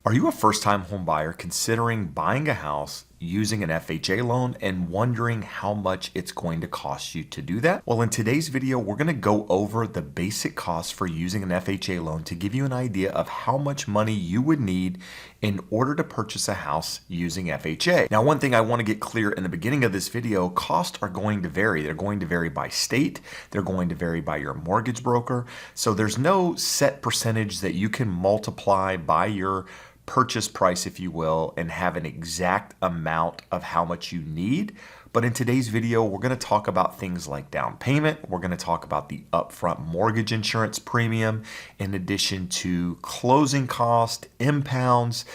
Are you a first-time home buyer considering buying a house using an FHA loan and wondering how much it's going to cost you to do that? Well, in today's video, we're going to go over the basic costs for using an FHA loan to give you an idea of how much money you would need in order to purchase a house using FHA. Now, one thing I want to get clear in the beginning of this video, costs are going to vary. They're going to vary by state. They're going to vary by your mortgage broker. So there's no set percentage that you can multiply by your purchase price, if you will, and have an exact amount of how much you need. But in today's video, we're going to talk about things like down payment. We're going to talk about the upfront mortgage insurance premium, in addition to closing cost, impounds,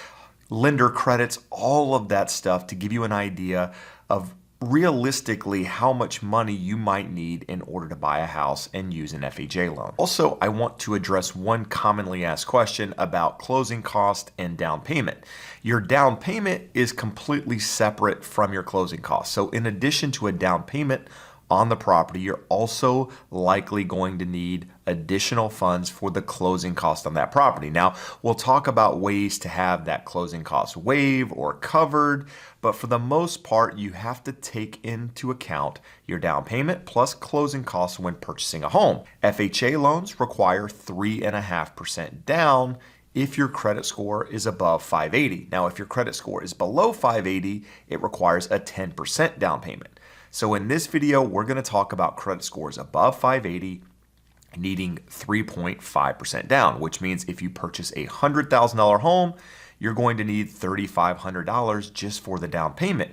lender credits, all of that stuff to give you an idea of realistically how much money you might need in order to buy a house and use an FHA loan. Also, I want to address one commonly asked question about closing cost and down payment. Your down payment is completely separate from your closing costs. So in addition to a down payment on the property, you're also likely going to need additional funds for the closing cost on that property. Now, we'll talk about ways to have that closing cost waived or covered, but for the most part, you have to take into account your down payment plus closing costs when purchasing a home. FHA loans require 3.5% down if your credit score is above 580. Now, if your credit score is below 580, it requires a 10% down payment. So in this video, we're going to talk about credit scores above 580 needing 3.5% down, which means if you purchase a $100,000 home, you're going to need $3,500 just for the down payment,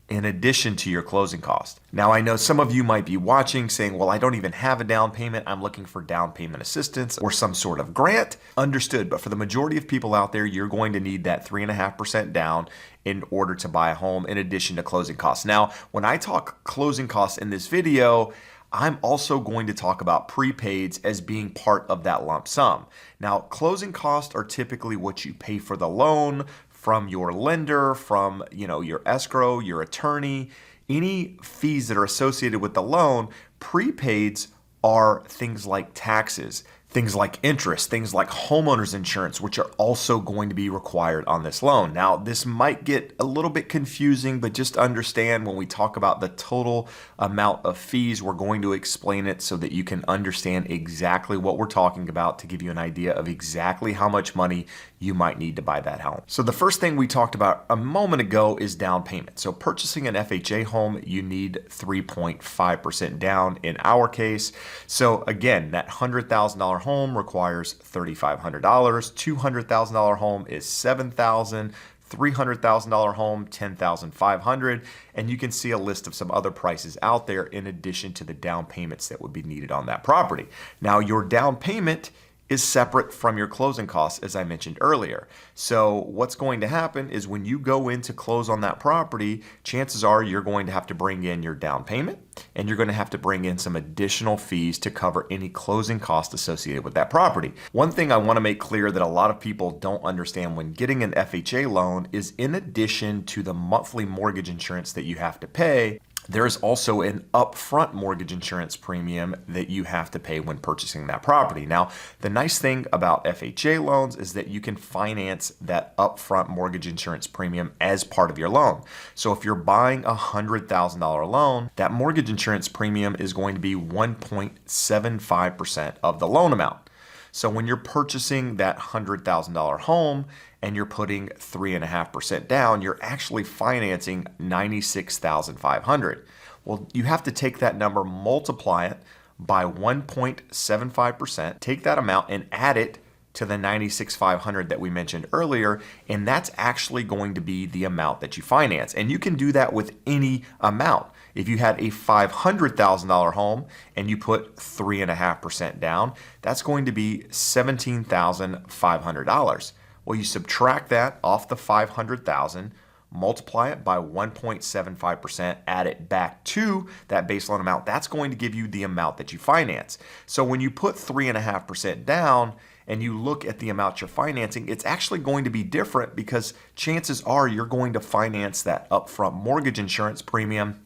in addition to your closing cost. Now, I know some of you might be watching saying, well, I don't even have a down payment. I'm looking for down payment assistance or some sort of grant. Understood, but for the majority of people out there, you're going to need that 3.5% down in order to buy a home in addition to closing costs. Now, when I talk closing costs in this video, I'm also going to talk about prepaids as being part of that lump sum. Now, closing costs are typically what you pay for the loan from your lender, from your escrow, your attorney, any fees that are associated with the loan. Prepaids are things like taxes, things like interest, things like homeowners insurance, which are also going to be required on this loan. Now, this might get a little bit confusing, but just understand when we talk about the total amount of fees, we're going to explain it so that you can understand exactly what we're talking about to give you an idea of exactly how much money you might need to buy that home. So the first thing we talked about a moment ago is down payment. So purchasing an FHA home, you need 3.5% down in our case. So again, that $100,000 home requires $3,500. $200,000 home is $7,000. $300,000 home, $10,500, and you can see a list of some other prices out there in addition to the down payments that would be needed on that property. Now, your down payment is separate from your closing costs, as I mentioned earlier. So what's going to happen is when you go in to close on that property, chances are you're going to have to bring in your down payment, and you're going to have to bring in some additional fees to cover any closing costs associated with that property. One thing I want to make clear that a lot of people don't understand when getting an FHA loan is, in addition to the monthly mortgage insurance that you have to pay, there's also an upfront mortgage insurance premium that you have to pay when purchasing that property. Now, the nice thing about FHA loans is that you can finance that upfront mortgage insurance premium as part of your loan. So if you're buying a $100,000 loan, that mortgage insurance premium is going to be 1.75% of the loan amount. So when you're purchasing that $100,000 home and you're putting 3.5% down, you're actually financing $96,500. Well, you have to take that number, multiply it by 1.75%, take that amount and add it to the $96,500 that we mentioned earlier, and that's actually going to be the amount that you finance. And you can do that with any amount. If you had a $500,000 home and you put 3.5% down, that's going to be $17,500. Well, you subtract that off the $500,000, multiply it by 1.75%, add it back to that baseline amount. That's going to give you the amount that you finance. So when you put 3.5% down and you look at the amount you're financing, it's actually going to be different because chances are you're going to finance that upfront mortgage insurance premium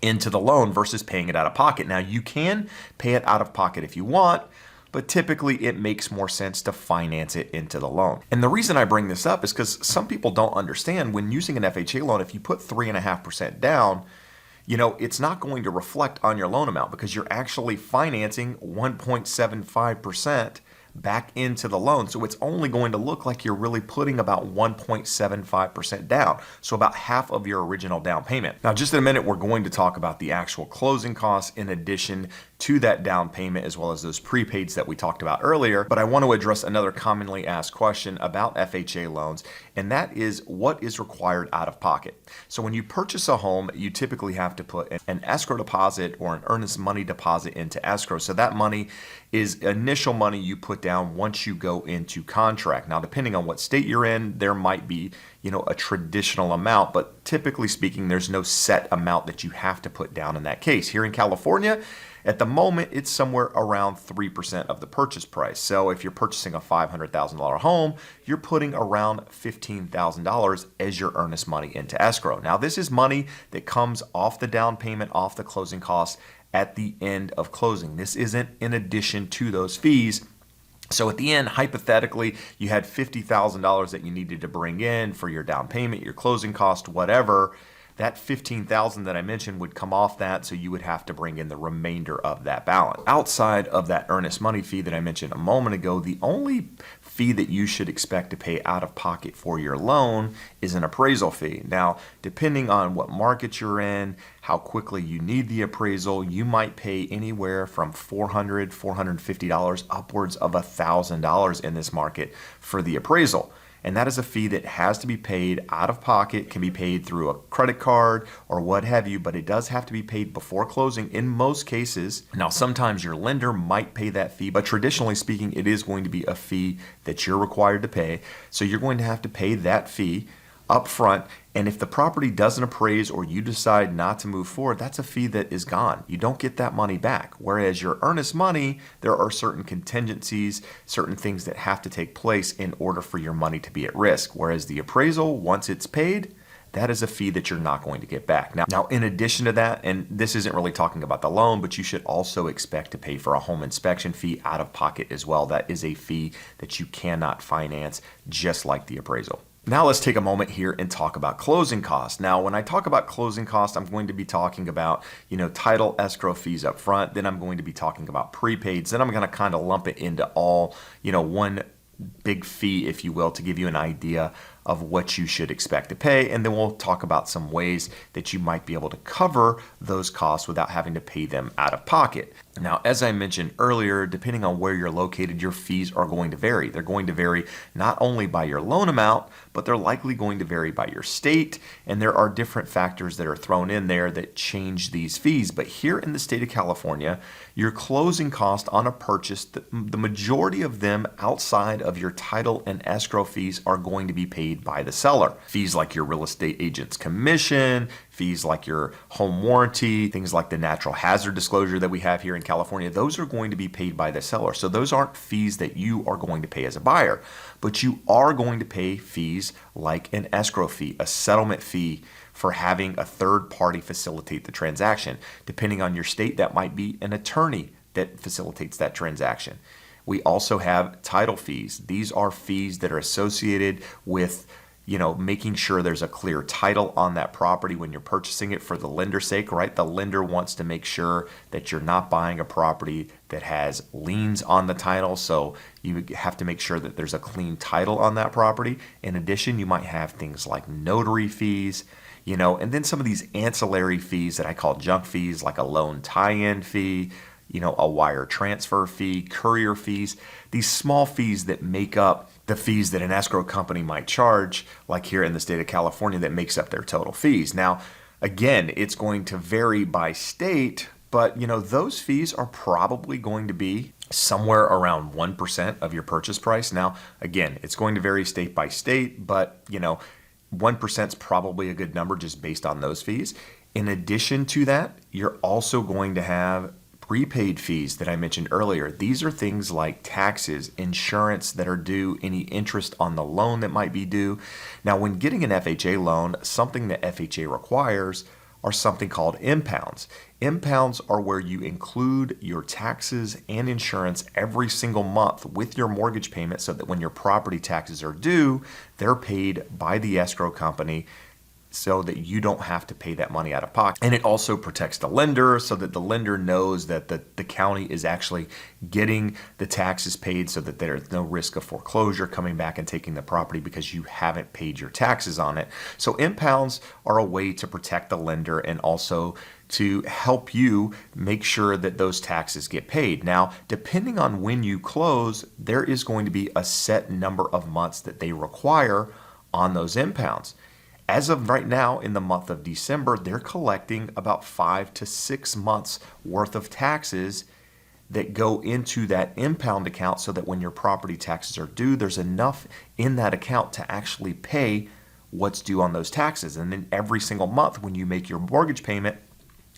into the loan versus paying it out of pocket. Now, you can pay it out of pocket if you want. but typically it makes more sense to finance it into the loan. And the reason I bring this up is because some people don't understand when using an FHA loan, if you put 3.5% down, it's not going to reflect on your loan amount because you're actually financing 1.75% back into the loan. So it's only going to look like you're really putting about 1.75% down. So about half of your original down payment. Now, just in a minute, we're going to talk about the actual closing costs in addition to that down payment, as well as those prepaids that we talked about earlier. But I want to address another commonly asked question about FHA loans, and that is what is required out of pocket. So when you purchase a home, you typically have to put an escrow deposit or an earnest money deposit into escrow. So that money is initial money you put down once you go into contract. Now, depending on what state you're in, there might be, a traditional amount, but typically speaking, there's no set amount that you have to put down in that case. Here in California, at the moment, it's somewhere around 3% of the purchase price. So if you're purchasing a $500,000 home, you're putting around $15,000 as your earnest money into escrow. Now, this is money that comes off the down payment, off the closing costs at the end of closing. This isn't in addition to those fees. So at the end, hypothetically, you had $50,000 that you needed to bring in for your down payment, your closing cost, whatever. That $15,000 that I mentioned would come off that, so you would have to bring in the remainder of that balance. Outside of that earnest money fee that I mentioned a moment ago, the only fee that you should expect to pay out of pocket for your loan is an appraisal fee. Now, depending on what market you're in, how quickly you need the appraisal, you might pay anywhere from $400, $450 upwards of $1,000 in this market for the appraisal. And that is a fee that has to be paid out of pocket, can be paid through a credit card or what have you, but it does have to be paid before closing in most cases. Now, sometimes your lender might pay that fee, but traditionally speaking, it is going to be a fee that you're required to pay. So you're going to have to pay that fee up front. And if the property doesn't appraise or you decide not to move forward, that's a fee that is gone. You don't get that money back. Whereas your earnest money, there are certain contingencies, certain things that have to take place in order for your money to be at risk. Whereas the appraisal, once it's paid, that is a fee that you're not going to get back. Now, in addition to that, and this isn't really talking about the loan, but you should also expect to pay for a home inspection fee out of pocket as well. That is a fee that you cannot finance, just like the appraisal. Now let's take a moment here and talk about closing costs. Now, when I talk about closing costs, I'm going to be talking about, title escrow fees up front. Then I'm going to be talking about prepaids. Then I'm going to kind of lump it into all, one big fee, if you will, to give you an idea of what you should expect to pay. And then we'll talk about some ways that you might be able to cover those costs without having to pay them out of pocket. Now, as I mentioned earlier, depending on where you're located, your fees are going to vary. They're going to vary not only by your loan amount, but they're likely going to vary by your state. And there are different factors that are thrown in there that change these fees. But here in the state of California, your closing cost on a purchase, the majority of them outside of your title and escrow fees are going to be paid by the seller. Fees like your real estate agent's commission, fees like your home warranty, things like the natural hazard disclosure that we have here in California, those are going to be paid by the seller. So those aren't fees that you are going to pay as a buyer, but you are going to pay fees like an escrow fee, a settlement fee for having a third party facilitate the transaction. Depending on your state, that might be an attorney that facilitates that transaction. We also have title fees. These are fees that are associated with making sure there's a clear title on that property when you're purchasing it for the lender's sake, right? The lender wants to make sure that you're not buying a property that has liens on the title. So you have to make sure that there's a clean title on that property. In addition, you might have things like notary fees, and then some of these ancillary fees that I call junk fees, like a loan tie-in fee, a wire transfer fee, courier fees, these small fees that make up the fees that an escrow company might charge, like here in the state of California, that makes up their total fees. Now, again, it's going to vary by state, but those fees are probably going to be somewhere around 1% of your purchase price. Now, again, it's going to vary state by state, but 1% is probably a good number just based on those fees. In addition to that, you're also going to have prepaid fees that I mentioned earlier. These are things like taxes, insurance that are due, any interest on the loan that might be due. Now, when getting an FHA loan, something that FHA requires are something called impounds. Impounds are where you include your taxes and insurance every single month with your mortgage payment so that when your property taxes are due, they're paid by the escrow company so that you don't have to pay that money out of pocket. And it also protects the lender so that the lender knows that the county is actually getting the taxes paid so that there's no risk of foreclosure coming back and taking the property because you haven't paid your taxes on it. So impounds are a way to protect the lender and also to help you make sure that those taxes get paid. Now, depending on when you close, there is going to be a set number of months that they require on those impounds. As of right now, in the month of December, they're collecting about 5 to 6 months worth of taxes that go into that impound account so that when your property taxes are due, there's enough in that account to actually pay what's due on those taxes. And then every single month when you make your mortgage payment,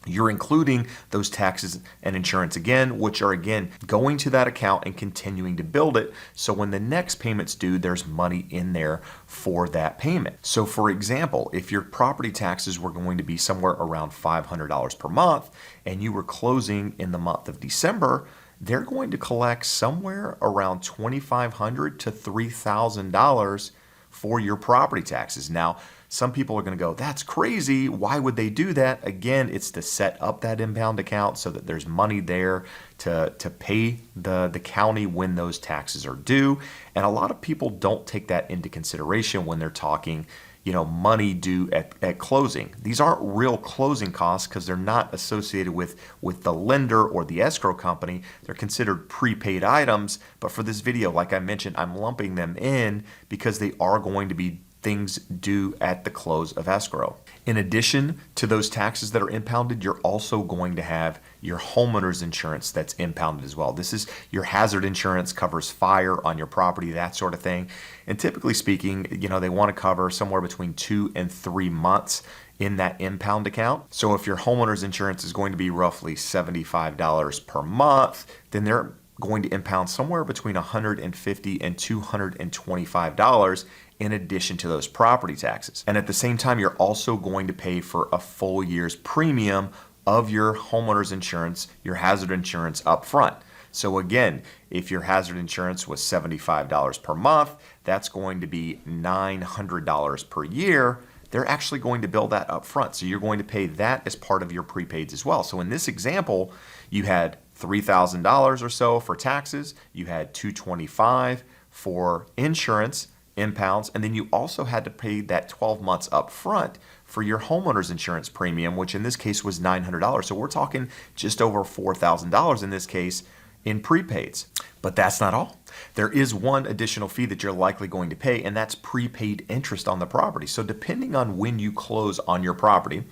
you're including those taxes and insurance again, which are again going to that account and continuing to build it. So when the next payment's due, there's money in there for that payment. So for example, if your property taxes were going to be somewhere around $500 per month and you were closing in the month of December, they're going to collect somewhere around $2,500 to $3,000 for your property taxes. Now, some people are going to go, that's crazy. Why would they do that? Again, it's to set up that impound account so that there's money there to pay the county when those taxes are due. And a lot of people don't take that into consideration when they're talking, money due at closing. These aren't real closing costs because they're not associated with the lender or the escrow company. They're considered prepaid items. But for this video, like I mentioned, I'm lumping them in because they are going to be things due at the close of escrow. In addition to those taxes that are impounded, you're also going to have your homeowners insurance that's impounded as well. This is your hazard insurance, covers fire on your property, that sort of thing. And typically speaking, they want to cover somewhere between 2 and 3 months in that impound account. So if your homeowners insurance is going to be roughly $75 per month, then they're going to impound somewhere between $150 and $225 in addition to those property taxes. And at the same time, you're also going to pay for a full year's premium of your homeowner's insurance, your hazard insurance up front. So again, if your hazard insurance was $75 per month, that's going to be $900 per year. They're actually going to bill that up front. So you're going to pay that as part of your prepaids as well. So in this example, you had $3,000 or so for taxes, you had $225 for insurance, impounds, and then you also had to pay that 12 months up front for your homeowner's insurance premium, which in this case was $900. So we're talking just over $4,000 in this case in prepaids. But that's not all. There is one additional fee that you're likely going to pay, and that's prepaid interest on the property. So depending on when you close on your property,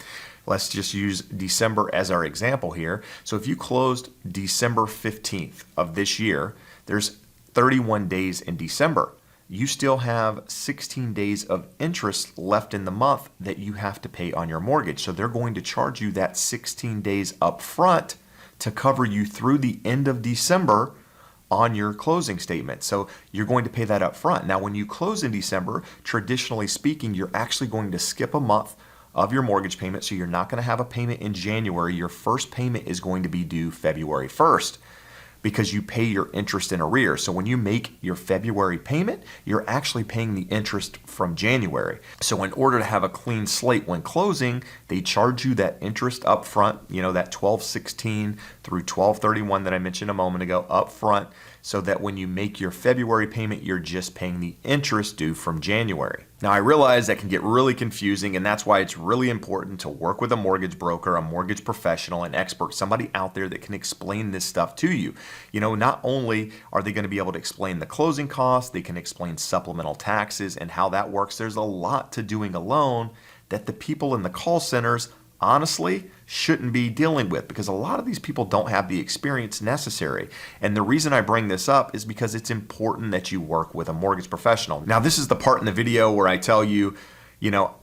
let's just use December as our example here. So if you closed December 15th of this year, there's 31 days in December. You still have 16 days of interest left in the month that you have to pay on your mortgage. So they're going to charge you that 16 days up front to cover you through the end of December on your closing statement. So you're going to pay that up front. Now, when you close in December, traditionally speaking, you're actually going to skip a month of your mortgage payment. So you're not going to have a payment in January. Your first payment is going to be due February 1st. Because you pay your interest in arrears. So when you make your February payment, you're actually paying the interest from January. So in order to have a clean slate when closing, they charge you that interest up front, that 12/16 through 12/31 that I mentioned a moment ago up front, so that when you make your February payment, you're just paying the interest due from January. Now, I realize that can get really confusing, and that's why it's really important to work with a mortgage broker, a mortgage professional, an expert, somebody out there that can explain this stuff to you. Not only are they going to be able to explain the closing costs, they can explain supplemental taxes and how that works. There's a lot to doing a loan that the people in the call centers honestly shouldn't be dealing with, because a lot of these people don't have the experience necessary. And the reason I bring this up is because it's important that you work with a mortgage professional. Now, this is the part in the video where I tell you,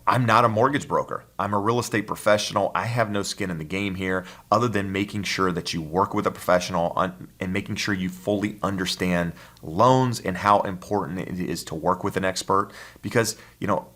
I'm not a mortgage broker. I'm a real estate professional. I have no skin in the game here other than making sure that you work with a professional and making sure you fully understand loans and how important it is to work with an expert. Because,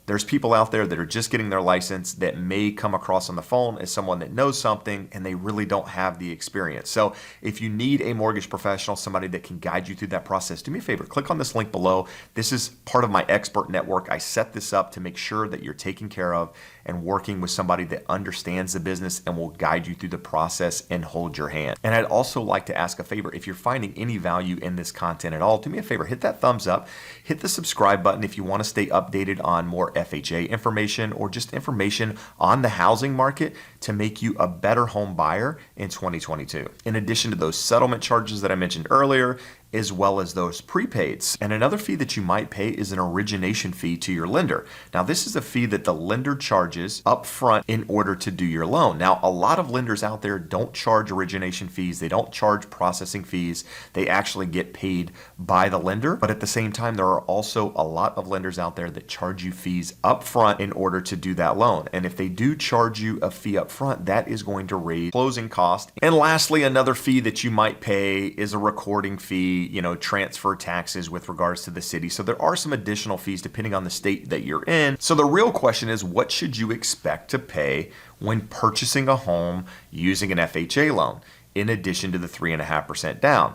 there's people out there that are just getting their license that may come across on the phone as someone that knows something and they really don't have the experience. So if you need a mortgage professional, somebody that can guide you through that process, do me a favor, click on this link below. This is part of my expert network. I set this up to make sure that you're taken care of and working with somebody that understands the business and will guide you through the process and hold your hand. And I'd also like to ask a favor. If you're finding any value in this content at all, do me a favor, hit that thumbs up, hit the subscribe button if you want to stay updated on more FHA information or just information on the housing market to make you a better home buyer in 2022. In addition to those settlement charges that I mentioned earlier, as well as those prepaids. And another fee that you might pay is an origination fee to your lender. Now, this is a fee that the lender charges upfront in order to do your loan. Now, a lot of lenders out there don't charge origination fees. They don't charge processing fees. They actually get paid by the lender. But at the same time, there are also a lot of lenders out there that charge you fees upfront in order to do that loan. And if they do charge you a fee upfront, that is going to raise closing costs. And lastly, another fee that you might pay is a recording fee, transfer taxes with regards to the city. So there are some additional fees depending on the state that you're in. So the real question is, what should you expect to pay when purchasing a home using an FHA loan, in addition to the 3.5% down?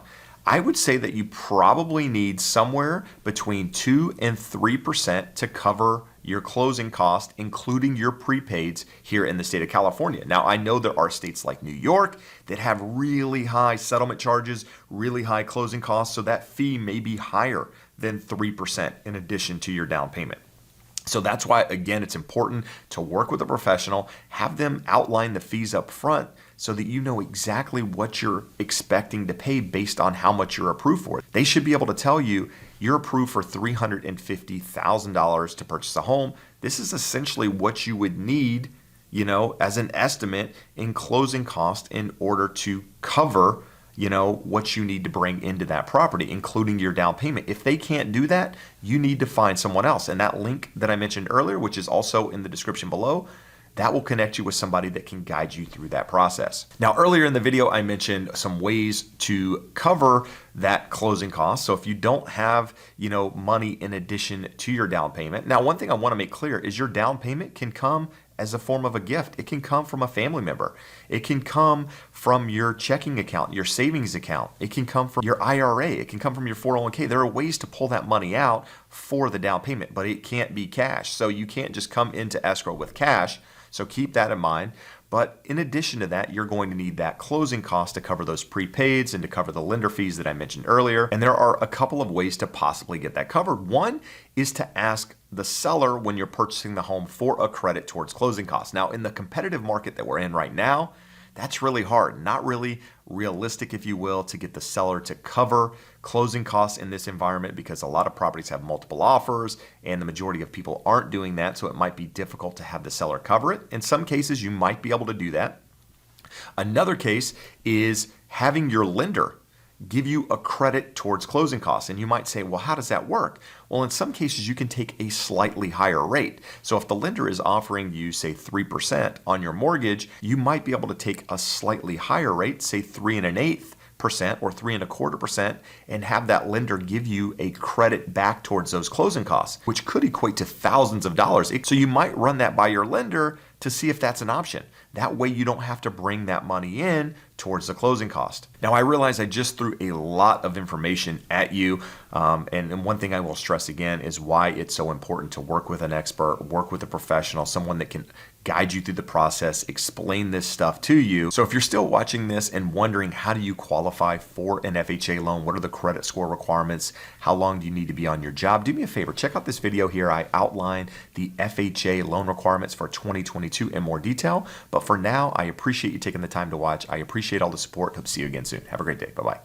I would say that you probably need somewhere between 2 and 3% to cover your closing cost, including your prepaids here in the state of California. Now, I know there are states like New York that have really high settlement charges, really high closing costs, so that fee may be higher than 3% in addition to your down payment. So that's why, again, it's important to work with a professional, have them outline the fees up front so that you know exactly what you're expecting to pay based on how much you're approved for. They should be able to tell you you're approved for $350,000 to purchase a home. This is essentially what you would need, as an estimate in closing cost in order to cover what you need to bring into that property, including your down payment. If they can't do that, you need to find someone else. And that link that I mentioned earlier, which is also in the description below, that will connect you with somebody that can guide you through that process. Now, earlier in the video, I mentioned some ways to cover that closing cost. So if you don't have, money in addition to your down payment. Now, one thing I want to make clear is your down payment can come as a form of a gift. It can come from a family member. It can come from your checking account, your savings account. It can come from your IRA. It can come from your 401k. There are ways to pull that money out for the down payment, but it can't be cash. So you can't just come into escrow with cash. So keep that in mind. But in addition to that, you're going to need that closing cost to cover those prepaids and to cover the lender fees that I mentioned earlier. And there are a couple of ways to possibly get that covered. One is to ask the seller when you're purchasing the home for a credit towards closing costs. Now, in the competitive market that we're in right now, that's really hard, not really realistic, if you will, to get the seller to cover closing costs in this environment because a lot of properties have multiple offers and the majority of people aren't doing that. So it might be difficult to have the seller cover it. In some cases, you might be able to do that. Another case is having your lender give you a credit towards closing costs. And you might say, well, how does that work? Well, in some cases, you can take a slightly higher rate. So if the lender is offering you, say, 3% on your mortgage, you might be able to take a slightly higher rate, say 3.125% or 3.25%, and have that lender give you a credit back towards those closing costs, which could equate to thousands of dollars. So you might run that by your lender to see if that's an option. That way you don't have to bring that money in towards the closing cost. Now, I realize I just threw a lot of information at you. And one thing I will stress again is why it's so important to work with an expert, work with a professional, someone that can guide you through the process, explain this stuff to you. So if you're still watching this and wondering how do you qualify for an FHA loan, what are the credit score requirements, how long do you need to be on your job, do me a favor, check out this video here. I outline the FHA loan requirements for 2022 in more detail. But for now, I appreciate you taking the time to watch. I appreciate all the support. Hope to see you again soon. Have a great day. Bye-bye.